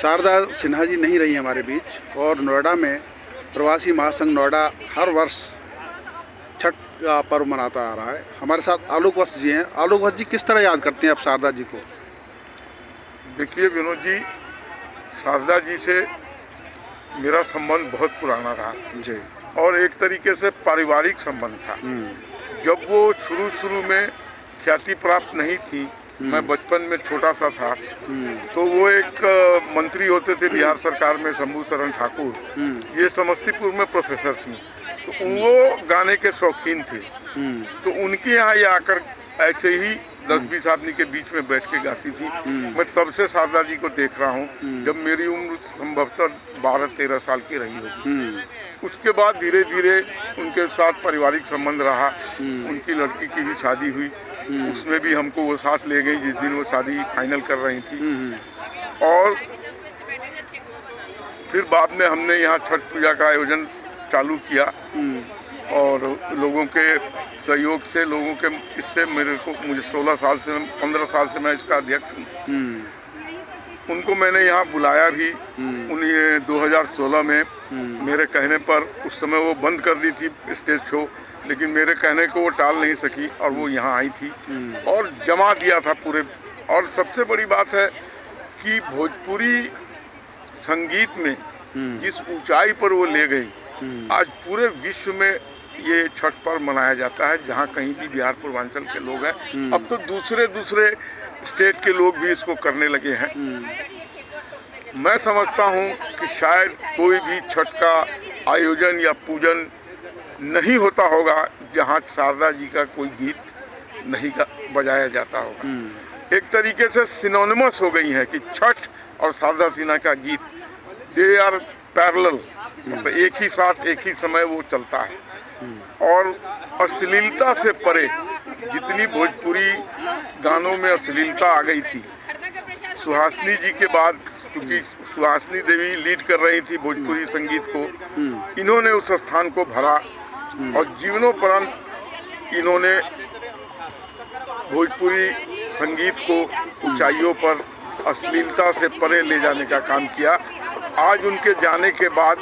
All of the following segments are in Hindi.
शारदा सिन्हा जी नहीं रही हमारे बीच और नोएडा में प्रवासी महासंघ नोएडा हर वर्ष छठ का पर्व मनाता आ रहा है। हमारे साथ आलोक वत्स जी हैं। आलोक वत्स जी, किस तरह याद करते हैं आप शारदा जी को? देखिए विनोद जी, शारदा जी से मेरा संबंध बहुत पुराना रहा जी। और एक तरीके से पारिवारिक संबंध था। जब वो शुरू में ख्याति प्राप्त नहीं थी, मैं बचपन में छोटा सा था, तो वो एक मंत्री होते थे बिहार सरकार में, शंभू शरण ठाकुर। ये समस्तीपुर में प्रोफेसर थी, तो वो गाने के शौकीन थे। तो उनके यहाँ ये आकर ऐसे ही 10-20 आदमी के बीच में बैठ के गाती थी। मैं तब से शारदा जी को देख रहा हूँ, जब मेरी उम्र संभवतः 12-13 साल की रही होगी। उसके बाद धीरे धीरे उनके साथ पारिवारिक संबंध रहा। उनकी लड़की की भी शादी हुई, उसमें भी हमको वो साथ ले गई जिस दिन वो शादी फाइनल कर रही थी। और फिर बाद में हमने यहाँ छठ पूजा का आयोजन चालू किया और लोगों के सहयोग से, लोगों के इससे मुझे 15 साल से मैं इसका अध्यक्ष हूँ। उनको मैंने यहाँ बुलाया भी। उन्हें 2016 में मेरे कहने पर, उस समय वो बंद कर दी थी स्टेज शो, लेकिन मेरे कहने को वो टाल नहीं सकी और वो यहाँ आई थी और जमा दिया था पूरे। और सबसे बड़ी बात है कि भोजपुरी संगीत में जिस ऊंचाई पर वो ले गई, आज पूरे विश्व में ये छठ पर्व मनाया जाता है। जहाँ कहीं भी बिहार पूर्वांचल के लोग हैं, अब तो दूसरे स्टेट के लोग भी इसको करने लगे हैं। मैं समझता हूँ कि शायद कोई भी छठ का आयोजन या पूजन नहीं होता होगा जहाँ शारदा जी का कोई गीत नहीं बजाया जाता होगा। एक तरीके से सिनोनिमस हो गई है कि छठ और शारदा सिन्हा का गीत, दे आर पैरेलल, मतलब एक ही साथ एक ही समय वो चलता है। और अश्लीलता से परे, जितनी भोजपुरी गानों में अश्लीलता आ गई थी, सुहासिनी जी के बाद, क्योंकि सुहासिनी देवी लीड कर रही थी भोजपुरी संगीत को, इन्होंने उस स्थान को भरा और जीवनोपरंत इन्होंने भोजपुरी संगीत को ऊंचाइयों पर अश्लीलता से परे ले जाने का काम किया। आज उनके जाने के बाद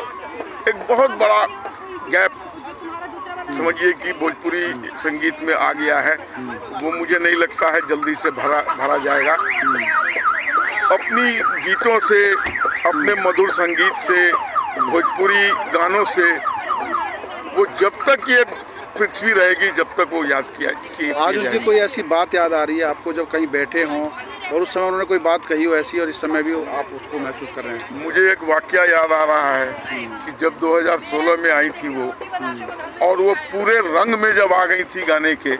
एक बहुत बड़ा गैप समझिए कि भोजपुरी संगीत में आ गया है। वो मुझे नहीं लगता है जल्दी से भरा जाएगा। अपनी गीतों से, अपने मधुर संगीत से, भोजपुरी गानों से वो जब तक ये पृथ्वी रहेगी, जब तक वो याद किया आज उनकी कोई ऐसी बात याद आ रही है आपको, जब कहीं बैठे हों और उस समय उन्होंने कोई बात कही हो ऐसी, और इस समय भी आप उसको महसूस कर रहे हैं? मुझे एक वाकया याद आ रहा है कि जब 2016 में आई थी वो, और वो पूरे रंग में जब आ गई थी गाने के,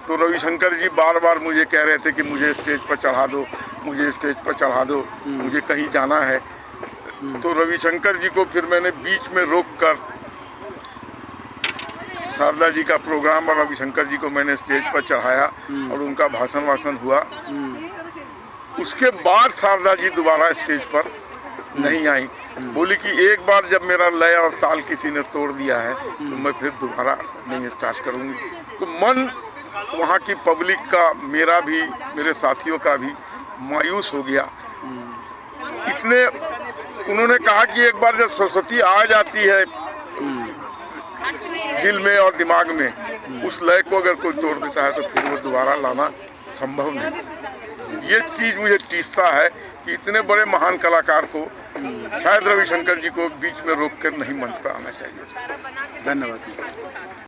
तो रविशंकर जी बार बार मुझे कह रहे थे कि मुझे स्टेज पर चढ़ा दो, मुझे स्टेज पर चढ़ा दो, मुझे कहीं जाना है। तो रविशंकर जी को फिर मैंने बीच में रोक कर शारदा जी का प्रोग्राम और रविशंकर जी को मैंने स्टेज पर चढ़ाया और उनका भाषण हुआ। उसके बाद शारदा जी दोबारा स्टेज पर नहीं आई। बोली कि एक बार जब मेरा लय और ताल किसी ने तोड़ दिया है तो मैं फिर दोबारा नहीं स्टार्ट करूँगी। तो मन वहाँ की पब्लिक का, मेरा भी, मेरे साथियों का भी मायूस हो गया। इतने उन्होंने कहा कि एक बार जब सरस्वती आ जाती है दिल में और दिमाग में, उस लय को अगर कोई तोड़ देता है तो फिर वो दोबारा लाना संभव नहीं। ये चीज़ मुझे टीसता है कि इतने बड़े महान कलाकार को शायद रविशंकर जी को बीच में रोक कर नहीं मंच पर आना चाहिए। धन्यवाद।